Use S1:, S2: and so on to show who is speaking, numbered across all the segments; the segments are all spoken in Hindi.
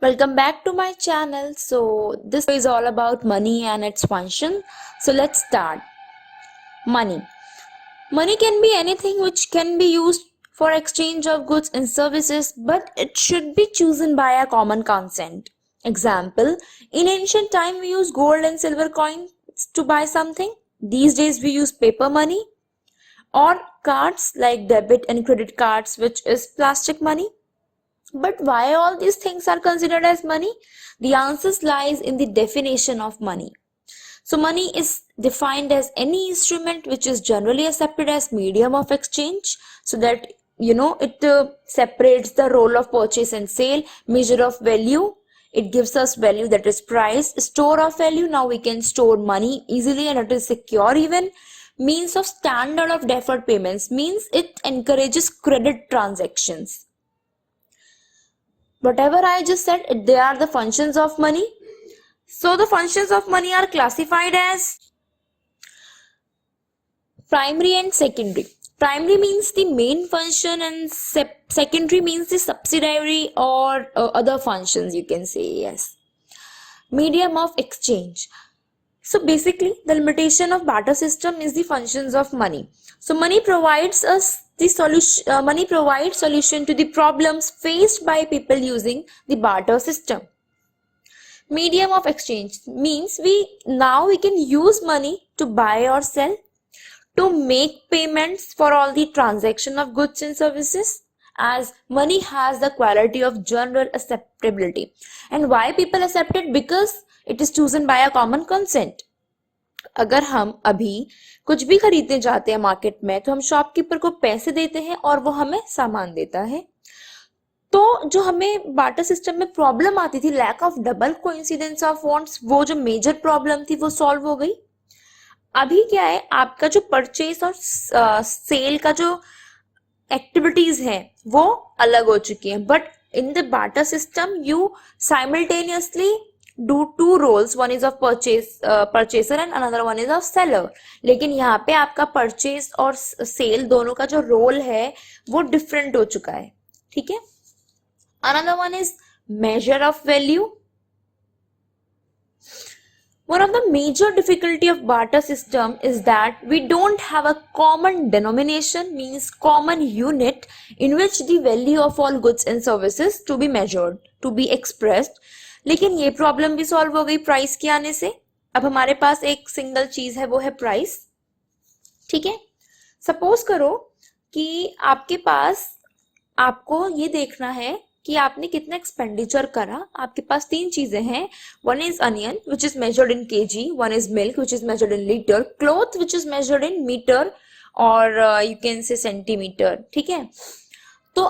S1: Welcome back to my channel. So this is all about money and its function. So let's start. Money. Money can be anything which can be used for exchange of goods and services, but it should be chosen by a common consent. Example, in ancient time we use gold and silver coins to buy something. These days we use paper money or cards like debit and credit cards, which is plastic money. But why all these things are considered as money? The answer lies in the definition of money. So money is defined as any instrument which is generally accepted as medium of exchange, so that it separates the role of purchase and sale, measure of value. It gives us value, that is price, store of value. Now we can store money easily and it is secure even. Means of standard of deferred payments, means it encourages credit transactions. Whatever I just said, they are the functions of money. So the functions of money are classified as primary and secondary. Primary means the main function and secondary means the subsidiary or other functions, you can say. Yes. Medium of exchange. So basically the limitation of barter system is the functions of money. So money provides us the solution. Money provides solution to the problems faced by people using the barter system. Medium of exchange means we can use money to buy or sell, to make payments for all the transaction of goods and services, as money has the quality of general acceptability. And why people accept it? Because it is chosen by a common consent. अगर हम अभी कुछ भी खरीदने जाते हैं मार्केट में, तो हम शॉपकीपर को पैसे देते हैं और वो हमें सामान देता है. तो जो हमें बार्टर सिस्टम में प्रॉब्लम आती थी, lack of double coincidence of wants, वो जो मेजर प्रॉब्लम थी वो सॉल्व हो गई. अभी क्या है, आपका जो परचेस और सेल का जो एक्टिविटीज है वो अलग हो चुकी है. But in the barter system you simultaneously do two roles, one is of purchaser and another one is of seller. लेकिन यहाँ पे आपका purchase और sale दोनों का जो role है वो different हो चुका है. ठीक है. Another one is measure of value. One of the major difficulty of barter system is that we don't have a common denomination, means common unit in which the value of all goods and services to be measured, to be expressed. लेकिन ये प्रॉब्लम भी सॉल्व हो गई प्राइस के आने से. अब हमारे पास एक सिंगल चीज है, वो है प्राइस. ठीक है. सपोज करो कि आपके पास, आपको ये देखना है कि आपने कितना एक्सपेंडिचर करा. आपके पास तीन चीजें हैं. One is onion which is measured in KG, one is milk which is measured in litre, cloth which is measured in metre और यू कैन से सेंटीमीटर. ठीक है. तो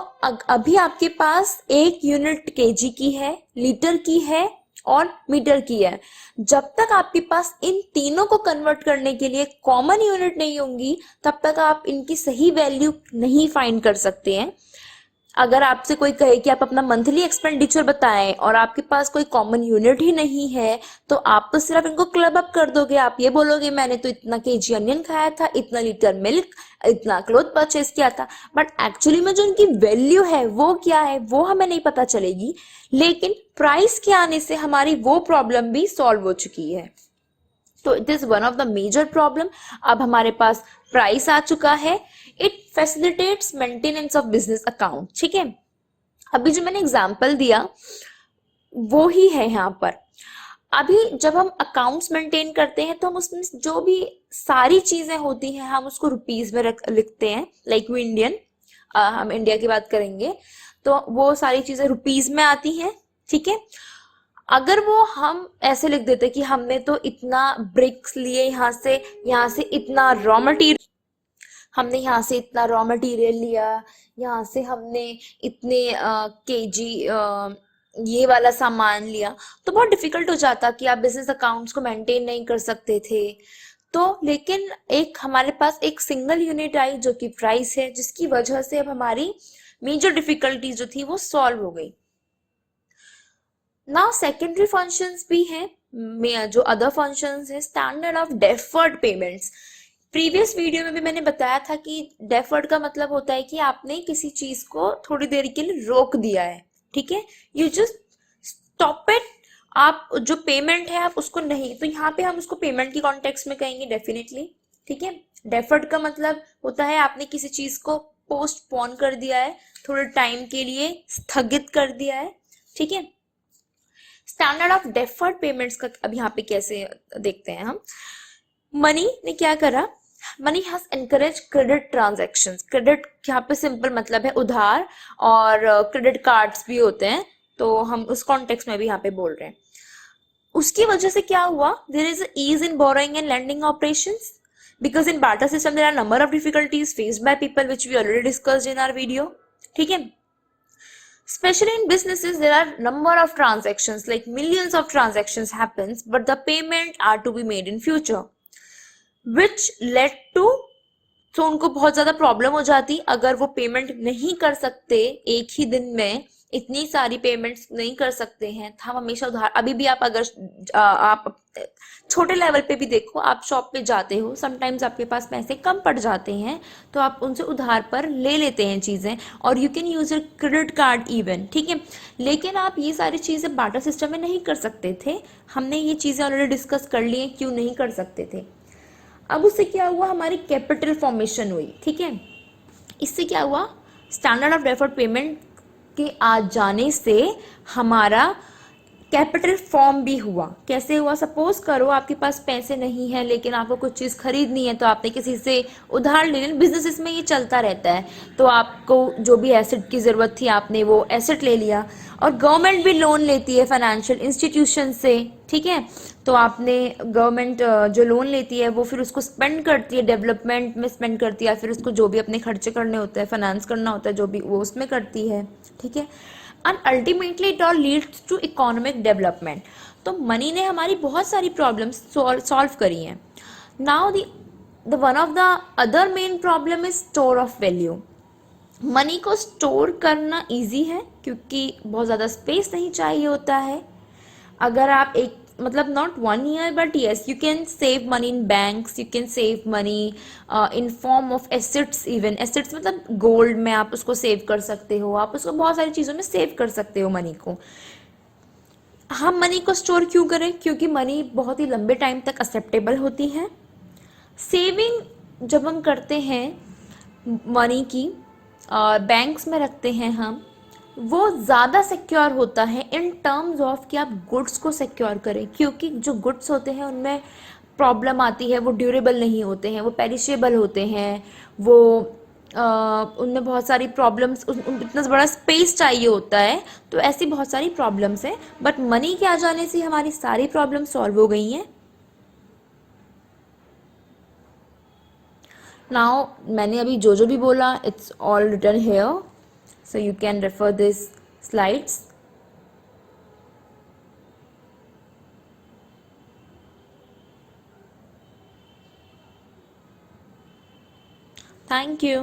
S1: अभी आपके पास एक यूनिट केजी की है, लीटर की है और मीटर की है. जब तक आपके पास इन तीनों को कन्वर्ट करने के लिए कॉमन यूनिट नहीं होंगी, तब तक आप इनकी सही वैल्यू नहीं फाइंड कर सकते हैं. अगर आपसे कोई कहे कि आप अपना मंथली एक्सपेंडिचर बताएं और आपके पास कोई कॉमन यूनिट ही नहीं है, तो आप तो सिर्फ इनको क्लब अप कर दोगे. आप ये बोलोगे मैंने तो इतना केजी अनियन खाया था, इतना लीटर मिल्क, इतना क्लोथ परचेस किया था. बट एक्चुअली में जो उनकी वैल्यू है वो क्या है वो हमें नहीं पता चलेगी. लेकिन प्राइस के आने से हमारी वो प्रॉब्लम भी सॉल्व हो चुकी है. तो it is one of the major problem. अब हमारे पास प्राइस आ चुका है. It facilitates maintenance of business account. ठीक है. अभी जो मैंने एग्जांपल दिया वो ही है यहाँ पर. अभी जब हम अकाउंट्स मेंटेन करते हैं तो हम उसमें जो भी सारी चीजें होती हैं हम उसको रुपीज में लिखते हैं. लाइक हम इंडिया की बात करेंगे तो वो सारी चीजें रुपीज में आती हैं. ठीक है. अगर वो हम ऐसे लिख देते कि हमने तो इतना ब्रिक्स लिए, यहाँ से इतना रॉ मटेरियल, हमने यहाँ से इतना रॉ मटेरियल लिया, यहाँ से हमने इतने केजी ये वाला सामान लिया, तो बहुत डिफिकल्ट हो जाता कि आप बिजनेस अकाउंट्स को मेंटेन नहीं कर सकते थे. तो लेकिन एक हमारे पास एक सिंगल यूनिट आई जो कि प्राइस है, जिसकी वजह से अब हमारी मेजर डिफिकल्टीज जो थी वो सॉल्व हो गई. नाउ सेकेंडरी फंक्शंस भी हैं. जो अदर फंक्शंस है, standard of deferred payments. Previous video में भी मैंने बताया था कि डेफर्ड का मतलब होता है कि आपने किसी चीज को थोड़ी देर के लिए रोक दिया है. ठीक है. यू जस्ट स्टॉप इट, आप जो पेमेंट है आप उसको नहीं, तो यहाँ पे हम उसको पेमेंट की कॉन्टेक्स्ट में कहेंगे डेफिनेटली, ठीक है। डेफर्ड का मतलब होता है आपने किसी चीज को पोस्टपोन कर दिया है, थोड़े टाइम के लिए स्थगित कर दिया है, ठीक है। स्टैंडर्ड ऑफ डेफर्ड पेमेंट्स का अब यहाँ पे कैसे देखते हैं हम। मनी ने क्या करा, money has encourage credit transaction. Credit यहाँ पे सिंपल मतलब है उधार, और क्रेडिट कार्ड्स भी होते हैं, तो हम उस कॉन्टेक्स्ट में भी यहाँ पे बोल रहे हैं। उसकी वजह से क्या हुआ, there is ease in borrowing and lending operations, because in barter system there are number of difficulties faced by people which we already discussed in our video, ठीक है। Especially in businesses there are number of transactions, like millions of transactions happens, but the payment are to be made in future, which led to, तो उनको बहुत ज्यादा प्रॉब्लम हो जाती अगर वो पेमेंट नहीं कर सकते एक ही दिन में, इतनी सारी पेमेंट्स नहीं कर सकते हैं, हम हमेशा उधार, अभी भी आप अगर आप छोटे लेवल पे भी देखो, आप शॉप पे जाते हो, समटाइम्स आपके पास पैसे कम पड़ जाते हैं तो आप उनसे उधार पर ले लेते हैं चीजें, और you can use your credit card even, ठीक है। लेकिन आप ये सारी चीजें बार्टर सिस्टम में नहीं कर सकते थे, हमने ये चीजें ऑलरेडी डिस्कस कर ली है क्यों नहीं कर सकते थे। अब उससे क्या हुआ, हमारी कैपिटल फॉर्मेशन हुई, ठीक है। इससे क्या हुआ, स्टैंडर्ड ऑफ डेफर्ड पेमेंट के आ जाने से हमारा कैपिटल फॉर्म भी हुआ। कैसे हुआ, सपोज करो आपके पास पैसे नहीं है लेकिन आपको कुछ चीज खरीदनी है, तो आपने किसी से उधार ले लिया, बिजनेस में ये चलता रहता है, तो आपको जो भी एसेट की जरूरत थी आपने वो एसेट ले लिया, और गवर्नमेंट भी लोन लेती है फाइनेंशियल इंस्टीट्यूशन से, ठीक है। तो आपने गवर्नमेंट जो लोन लेती है वो फिर उसको स्पेंड करती है, डेवलपमेंट में स्पेंड करती है, फिर उसको जो भी अपने खर्चे करने होते हैं, फाइनेंस करना होता है जो भी, वो उसमें करती है, ठीक है। And ultimately it all leads to economic development. तो मनी ने हमारी बहुत सारी प्रॉब्लम्स सॉल्व करी हैं। Now the one of the other main problem is store of value. Money को स्टोर करना इजी है क्योंकि बहुत ज़्यादा स्पेस नहीं चाहिए होता है। अगर आप एक मतलब not 1 year but yes you can save money in banks, you can save money in form of assets, even assets मतलब गोल्ड में आप उसको सेव कर सकते हो, आप उसको बहुत सारी चीज़ों में सेव कर सकते हो मनी को। हम मनी को स्टोर क्यों करें, क्योंकि मनी बहुत ही लंबे टाइम तक एक्सेप्टेबल होती है। सेविंग जब हम करते हैं मनी की, बैंक्स में रखते हैं हम, वो ज़्यादा सिक्योर होता है इन टर्म्स ऑफ कि आप गुड्स को सिक्योर करें, क्योंकि जो गुड्स होते हैं उनमें प्रॉब्लम आती है, वो ड्यूरेबल नहीं होते हैं, वो पेरिशेबल होते हैं, वो उनमें बहुत सारी प्रॉब्लम्स, इतना बड़ा स्पेस चाहिए होता है, तो ऐसी बहुत सारी प्रॉब्लम्स हैं। बट मनी के आ जाने से हमारी सारी प्रॉब्लम सॉल्व हो गई हैं। नाउ मैंने अभी जो जो भी बोला it's all written here, so you can refer these slides. Thank you.